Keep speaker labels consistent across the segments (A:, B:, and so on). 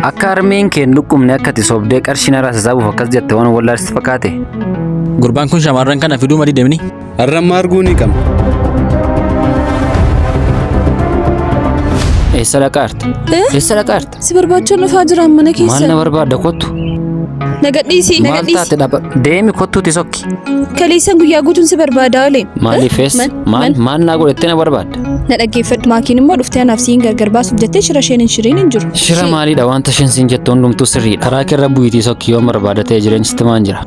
A: Akka harmeen kee dhukkubne akkati sobdee qarshii naraa sasaabuuf akkas jette waan wallaalsitti fakkaate.
B: Gurbaan kun shamarran kana fiduu madi deemni.
C: Har'ammaa arguu ni qabna.
A: Eessa dhaqaarta? Eessa dhaqaarta?
D: Si barbaachuun dhufaa jira mana keessa.
A: Maal na barbaadda kottu?
D: Nagadhiisi.
A: Maal taate dhaba? Deemi kottuuti sokki.
D: Kaleessan guyyaa guutuun si barbaadaa oole.
A: Maaliifees? Maal naa godhattee na barbaadda?
D: Na dhaggeeffadhu. Maakiin immoo dhuftee anaaf siin gargar baasuuf jettee shira isheen hin shiriin hin jiru.
A: Shira maaliidha wanta isheen siin jettu hundumtuu sirriidha. Karaa keerra bu'iitii sokki yoo barbaada ta'e jireenyisitti maan jira.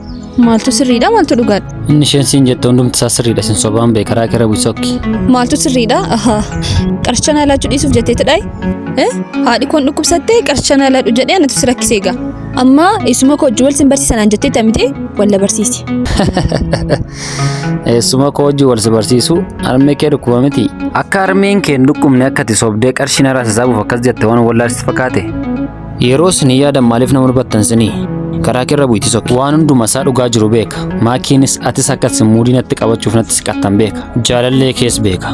D: Maaltu sirriidha maaltu dhugaadha?
A: Inni isheen siin jettu hundumti isaa sirriidha sin sobaan bee karaa keerra bu'i sokki.
D: Maaltu sirriidha? Qarshicha naa laachuu dhiisuuf jetteetu dhayi? Haadhi koon dhukkubsattee qarshicha naa laadhu jedhee anatu si rakkisee egaa. Amma eessuma koo wajji wal sin barsiisanaan jettee tamite walla barsiisi.
A: Eessuma koo wajji wal si barsiisu harmee kee dhukkuba miti. Akka harmeen kee dhukkubne akkati sobdee qarshii naraa sasaabuuf akkas jette waan wallaalsitti fakkaate. Yeroo isin yaadan maaliif nama dubattan sinii? Karaa keerra bu'iitii sokki. Waan hunduma isaa dhugaa jiru beeka. Maakiinis atis akka isin muudii natti qabachuuf natti siqattan beeka. Jaalallee kees beeka.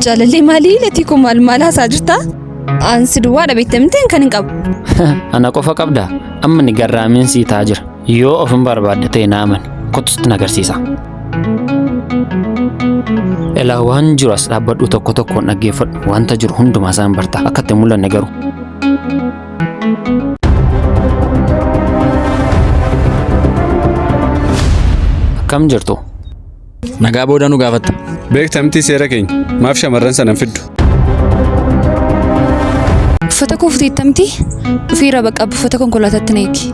D: Jaalallee maalii latii kun maal haasaa jirtaa? Ansi duwwaa dhabeettamteen kan hin qabu.
A: Ana qofa qabdaa? Amma ni garraamiin sii taa jira. Yoo of hin barbaadde ta'e naaman kottutti nagarsiisa. Elaa waan jiru as dhaabbadhu tokko tokkoon dhaggeeffadhu. Wanta jiru hundumaa isaan barta. Akka itti mul'anne garuu. Akkam jirtu?
B: Nagaa booda nu gaafatta.
C: Beektamtii seera keenya maaf shamarran sana fiddu?
D: Uffata koo futeettamti dhufiira bakka buufata konkolaataatti na eegi.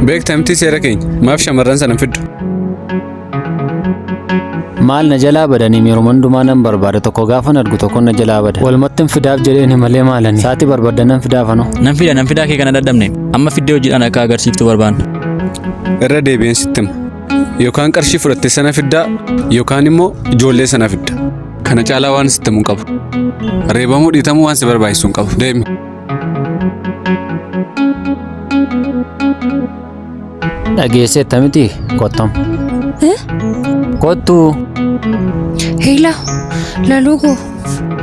C: Beektamtii seera keenya maaf shamarran sana fiddu?
A: Maal na jalaa badanii yeroo hundumaa nan barbaada tokko gaafa argu tokko na jalaa bada. Walumatti fidaaf jedheen malee maalani? Saati barbaadda nan fidaafano.
B: Nan fidaa kee kana dadhabne. Amma fiddee hojiidhaan akka agarsiiftu barbaanna.
C: Irra deebi'een sitti hima. Yookaan qarshii fudhatte sana fiddaa yookaan immoo ijoollee sana fidda. Kana caalaa waan sitti himu qabu. Reebamuu dhiitamuu waan si barbaachisu hin qabu. Deemi.
A: Dhageesseetta miti kottam. Kottu.
D: Heela laluuko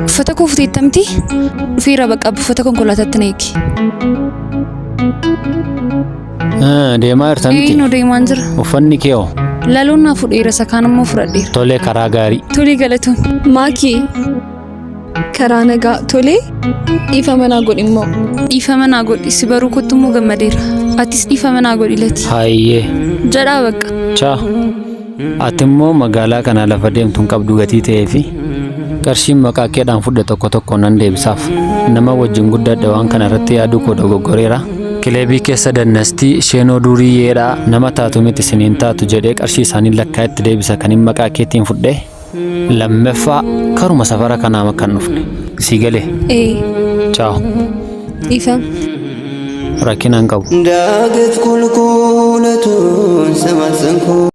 D: uffata koo futeettamti dhufiira bakka buufata konkolaataatti na eegi.
A: Deemaa jirta miti?
D: Eenyu deemaan jira?
A: Uffanni kee hoo?
D: Laluun naa fudheera sakaan immoo fudhadheera.
A: Tolee karaa gaarii.
D: Tolee galatoon. Maakii karaa nagaa tolee dhiifama naa godhi immoo. Dhiifama naa godhi si baruu kottu immoo gammadeera. Atis dhiifama naa godhi lati.
A: Hayyee.
D: Jedhaa bakka.
A: Chaa. Ati immoo magaalaa kana lafa deemtuun qabdu gatii ta'ee fi qarshiin maqaa keedhaan fudhe tokko tokko nan deebisaaf. Nama wajjin guddadha waan kana irratti yaaduu koo dogoggoreera. Kileebii keessa dannastii isheenoo duriyyeedhaa nama taatu miti siniin taatu jedhee qarshii isaanii lakkaa itti deebisa kan hin maqaa keetiin fudhe. Lammaffaa karuma safara kanaa makkan dhufne. Sii galee? Chaaw.
D: Dhiifama.
A: Rakkinaan qabu.
E: Daagit kulkuulatuun sama sanku.